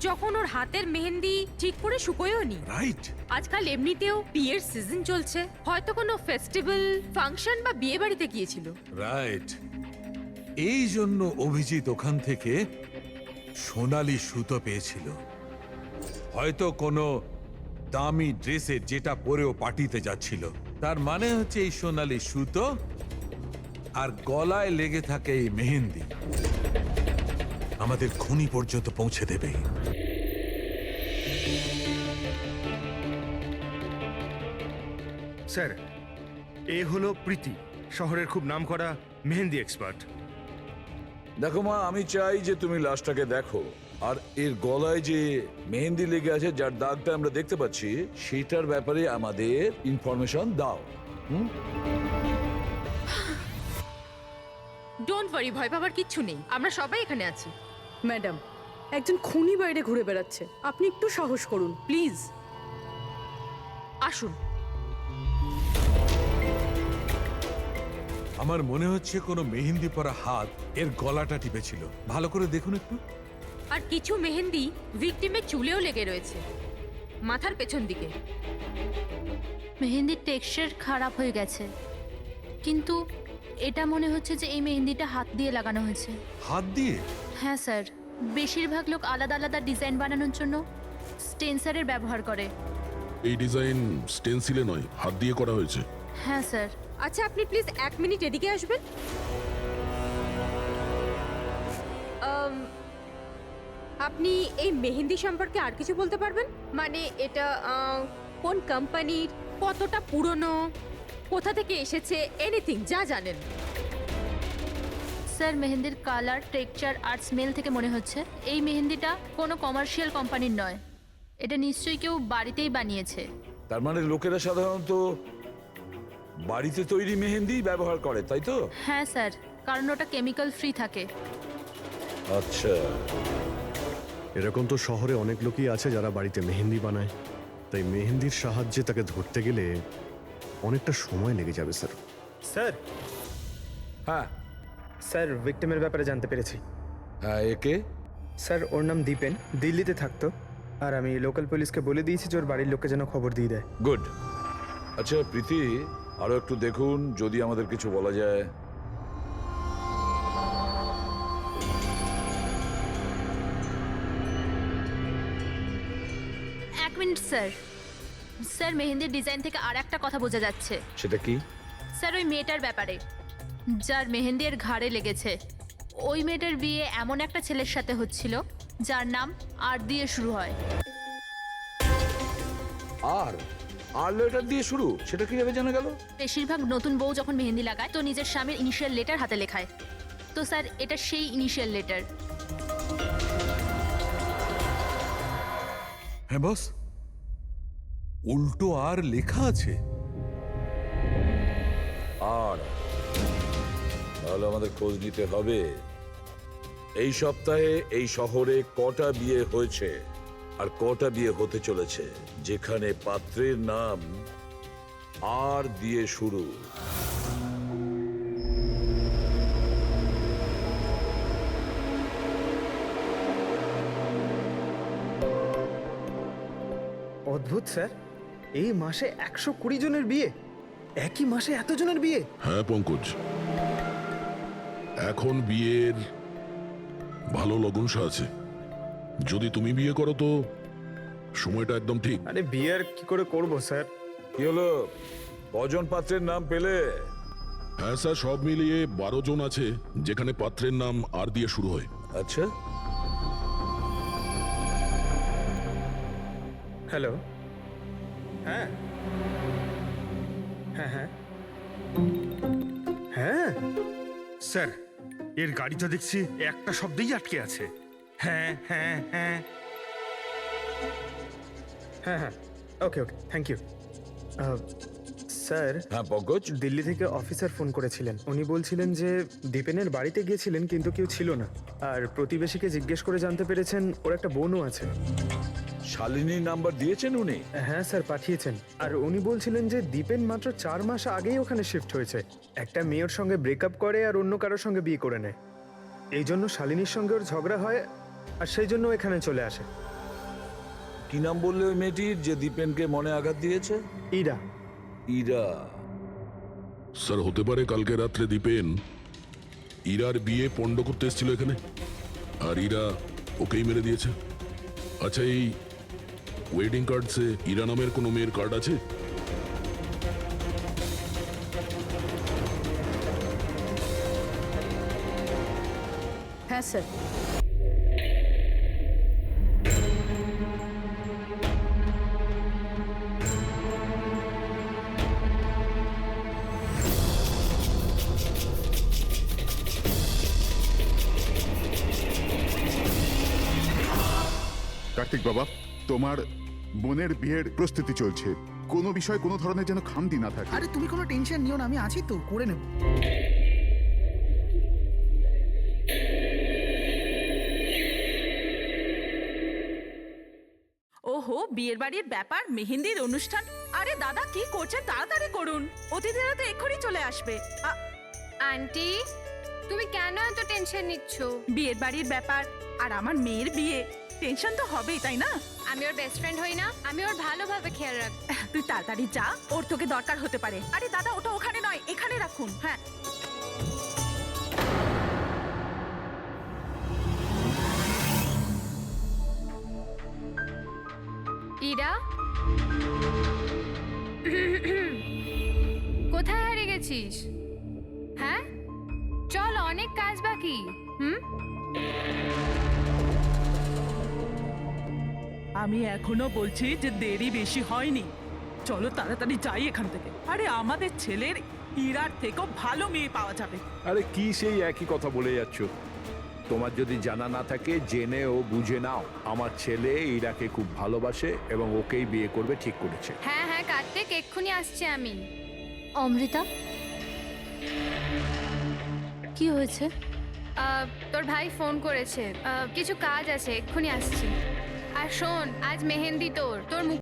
Speaker 14: যখন ওর হাতের মেহেন্দি ঠিক করে শুকোয়ও নি।
Speaker 11: রাইট।
Speaker 14: আজকাল এমনিতেও বিয়ের সিজন চলছে, হয়তো কোনো ফেস্টিভ্যাল ফাংশন বা বিয়ে বাড়িতে গিয়েছিল।
Speaker 11: রাইট। এই জন্য অভিজিৎ ওখান থেকে সোনালি সুতো পেয়েছিল। হয়তো কোনো দামি ড্রেসের যেটা পরেও পার্টিতে যাচ্ছিল। তার মানে হচ্ছে এই সোনালি সুতো আর গলায় লেগে থাকে এই মেহেন্দি আমাদের খুনি পর্যন্ত পৌঁছে দেবে।
Speaker 8: স্যার, এ হলো প্রীতি, শহরের খুব নামকরা মেহেন্দি এক্সপার্ট।
Speaker 2: দেখো মা, আমি চাই যে তুমি লাশটাকে দেখো, আর এর গলায় যে মেহেন্দি লেগে আছে, যার দাগটা আমরা দেখতে পাচ্ছি, সেটার ব্যাপারে আমাদের ইনফরমেশন দাও।
Speaker 14: ডোন্ট ওয়ারি, ভয় পাবার কিচ্ছু নেই, আমরা সবাই এখানে আছি।
Speaker 1: ম্যাডাম, একজন খুনি বাইরে ঘুরে বেড়াচ্ছে, আপনি একটু সাহস করুন প্লিজ।
Speaker 14: আসুন।
Speaker 11: আমার মনে হচ্ছে কোনো মেহেন্দি পরা হাত এর গলাটা টিপেছিল। ভালো করে দেখুন একটু।
Speaker 14: আর কিছু মেহেন্দি ভিকটিমের চুলেও লেগে রয়েছে, মাথার পেছন দিকে।
Speaker 16: মেহেন্দির টেক্সচার খারাপ হয়ে গেছে, কিন্তু এটা মনে হচ্ছে যে এই মেহেন্দিটা হাত দিয়ে লাগানো হয়েছে।
Speaker 11: হাত দিয়ে?
Speaker 16: হ্যাঁ স্যার, বেশিরভাগ লোক আলাদা আলাদা ডিজাইন বানানোর জন্য স্টেন্সারের ব্যবহার করে।
Speaker 6: এই ডিজাইন স্টেনসিলে নয়, হাত দিয়ে করা হয়েছে।
Speaker 16: হ্যাঁ স্যার।
Speaker 14: আচ্ছা, আপনি প্লিজ 1 মিনিট এদিকে আসবেন। আপনি এই মেহেন্দি সম্পর্কে আর কিছু বলতে পারবেন? মানে এটা কোন কোম্পানির, কতটা পুরনো, কোথা থেকে এসেছে, এনিথিং যা জানেন।
Speaker 16: স্যার, মেহেন্দির কালার, টেক্সচার আর স্মেল থেকে মনে হচ্ছে এই মেহেন্দিটা কোনো কমার্শিয়াল কোম্পানির নয়। এটা নিশ্চয়ই কেউ বাড়িতেই বানিয়েছে।
Speaker 2: তার মানে লোকেরা সাধারণত বাড়িতে তৈরি মেহেন্দি ব্যবহার করে, তাই তো?
Speaker 16: হ্যাঁ স্যার, কারণ ওটা কেমিক্যাল ফ্রি থাকে।
Speaker 2: আচ্ছা।
Speaker 4: এরকম তো শহরে অনেক লোকই আছে যারা বাড়িতে মেহেন্দি বানায়, তাই মেহেন্দির সাহায্যে তাকে ধরতে গেলে অনেকটা সময় লেগে যাবে স্যার।
Speaker 12: স্যার।
Speaker 2: হ্যাঁ
Speaker 12: স্যার, ভিক্টিমের ব্যাপারে জানতে পেরেছি।
Speaker 2: হ্যাঁ, একে?
Speaker 12: স্যার, ওর নাম দীপেন, দিল্লিতে থাকতো, আর আমি লোকাল পুলিশকে বলে দিয়েছি যে ওর বাড়ির লোককে যেন খবর দিয়ে দেয়।
Speaker 2: গুড। আচ্ছা প্রীতি, আরো একটু দেখুন যদি আমাদের কিছু বলা যায়।
Speaker 16: এক মিনিট স্যার। স্যার, মেহেন্দির ডিজাইন থেকে আর একটা কথা বোঝা যাচ্ছে।
Speaker 2: সেটা কি?
Speaker 16: স্যার, ওই মেয়েটার ব্যাপারে, যার মেহেন্দি এর ঘাড়ে লেগেছে, ওই মেয়েটার বিয়ে এমন একটা ছেলের সাথে হচ্ছিল যার নাম আর দিয়ে শুরু হয়।
Speaker 2: আর লেটার দিয়ে শুরু? সেটা কিভাবে জানা গেল?
Speaker 16: বেশিরভাগ নতুন বউ যখন মেহেন্দি লাগায় তো নিজের স্বামীর ইনিশিয়াল লেটার হাতে লেখায়। তো স্যার, এটা সেই ইনিশিয়াল লেটার।
Speaker 11: হ্যাঁ বস, উল্টো আর লেখা আছে।
Speaker 2: আর তাহলে আমাদের খোঁজ নিতে হবে এই সপ্তাহে এই শহরে কটা বিয়ে হয়েছে আর কটা বিয়ে হতে চলেছে যেখানে পাত্রের নাম আর দিয়ে শুরু।
Speaker 12: অদ্ভুত স্যার, এই মাসে 120 জনের বিয়ে, একই মাসে এতজনের বিয়ে।
Speaker 6: হ্যাঁ পঙ্কজ, এখন বিয়ের ভালো লগ্নসা আছে। যদি তুমি বিয়ে করো তো সময়টা একদম ঠিক।
Speaker 12: আরে বিয়ে আর কি করে করবো স্যার?
Speaker 2: কি হলো, কজন পাত্রের নাম পেলে?
Speaker 6: হ্যাঁ স্যার, সব মিলিয়ে 12 জন আছে যেখানে পাত্রের নাম আর দিয়ে শুরু হয়।
Speaker 2: আচ্ছা।
Speaker 12: হ্যালো। হ্যাঁ হ্যাঁ হ্যাঁ হ্যাঁ
Speaker 8: স্যার, এর গাড়ি তো দেখছি একটা শব্দেই আটকে আছে। হ্যাঁ হ্যাঁ হ্যাঁ
Speaker 12: হ্যাঁ হ্যাঁ, ওকে ওকে, থ্যাংক ইউ। স্যার।
Speaker 2: হ্যাঁ পঙ্কজ।
Speaker 12: দিল্লি থেকে অফিসার ফোন করেছিলেন, উনি বলছিলেন যে দীপেনের বাড়িতে গিয়েছিলেন কিন্তু কেউ ছিল না, আর প্রতিবেশীকে জিজ্ঞেস করে জানতে পেরেছেন ওর একটা বোনও আছে।
Speaker 2: শালিনীর নাম্বার দিয়েছেন উনি?
Speaker 12: হ্যাঁ স্যার, পাঠিয়েছেন। আর উনি বলছিলেন যে দীপেন মাত্র 4 মাস আগেই ওখানে শিফট হয়েছে, একটা মেয়ের সঙ্গে ব্রেকআপ করে আর অন্য কারোর সঙ্গে বিয়ে করে নেয়। এই জন্য শালিনীর সঙ্গে ওর ঝগড়া হয় আর সেই জন্য এখানে চলে আসে।
Speaker 2: কি নাম বললে ওই মেয়েটির যে দীপেনকে মনে আঘাত দিয়েছে?
Speaker 12: ইরা।
Speaker 2: ইরা।
Speaker 6: স্যার হতে পারে কালকে রাত্রে দীপেন ইরার বিয়ে পণ্ড করতে এসেছিল এখানে, আর ইরা ওকেই মেরে দিয়েছে। আচ্ছা, এই ওয়েডিং কার্ডসে ইরা নামের কোনো মেয়ের কার্ড আছে?
Speaker 1: হ্যাঁ স্যার।
Speaker 3: কার্তিক বাবা, তোমার বোনের বিয়ের প্রস্তুতি চলছে, কোনো বিষয় কোনো ধরনের যেন খামতি না থাকে।
Speaker 5: আরে তুমি কোনো টেনশন নিও না, আমি আছি তো, করে নেব।
Speaker 7: ওহো, বিয়ের বাড়ির ব্যাপার, মেহেন্দির অনুষ্ঠান। আরে দাদা কি করছেন, তাড়াতাড়ি করুন, অতিথিরা তো এক্ষুনি চলে আসবে।
Speaker 9: আন্টি, তুমি কেন এত টেনশন নিচ্ছ?
Speaker 7: বিয়ের বাড়ির ব্যাপার আর আমার মেয়ের বিয়ে, টেনশন তো হবেই, তাই না?
Speaker 9: আমি ওর বেস্ট ফ্রেন্ড হই না? আমি ওর ভালোভাবে খেয়াল রাখবো।
Speaker 7: তুই তাড়াতাড়ি যা, ওর তোকে দরকার হতে পারে। আরে দাদা, ওটা ওখানে নয়, এখানে রাখুন। হ্যাঁ,
Speaker 9: ইরা, কোথায় হারিয়ে গেছিস? হ্যাঁ, চল, অনেক কাজ বাকি।
Speaker 7: আমি এখনো বলছি যে দেরি বেশি হয়নি, চলো তাড়াতাড়ি যাই এখান থেকে। আরে আমাদের ছেলের ইরার থেকেও ভালো মেয়ে পাওয়া যাবে।
Speaker 15: আরে কি সেই একই কথা বলে যাচ্ছ? তোমার যদি জানা না থাকে জেনে ও বুঝে নাও, আমার ছেলে ইরাকে খুব ভালোবাসে এবং ওকেই বিয়ে করবে ঠিক করেছে।
Speaker 9: হ্যাঁ হ্যাঁ কার্তিক, এক্ষুনি আসছি আমি।
Speaker 16: অমৃতা, কি হয়েছে?
Speaker 9: তোর ভাই ফোন করেছে, কিছু কাজ আছে, এক্ষুনি আসছি। আর শোন, আজ মেহেন্দি তোর মুখ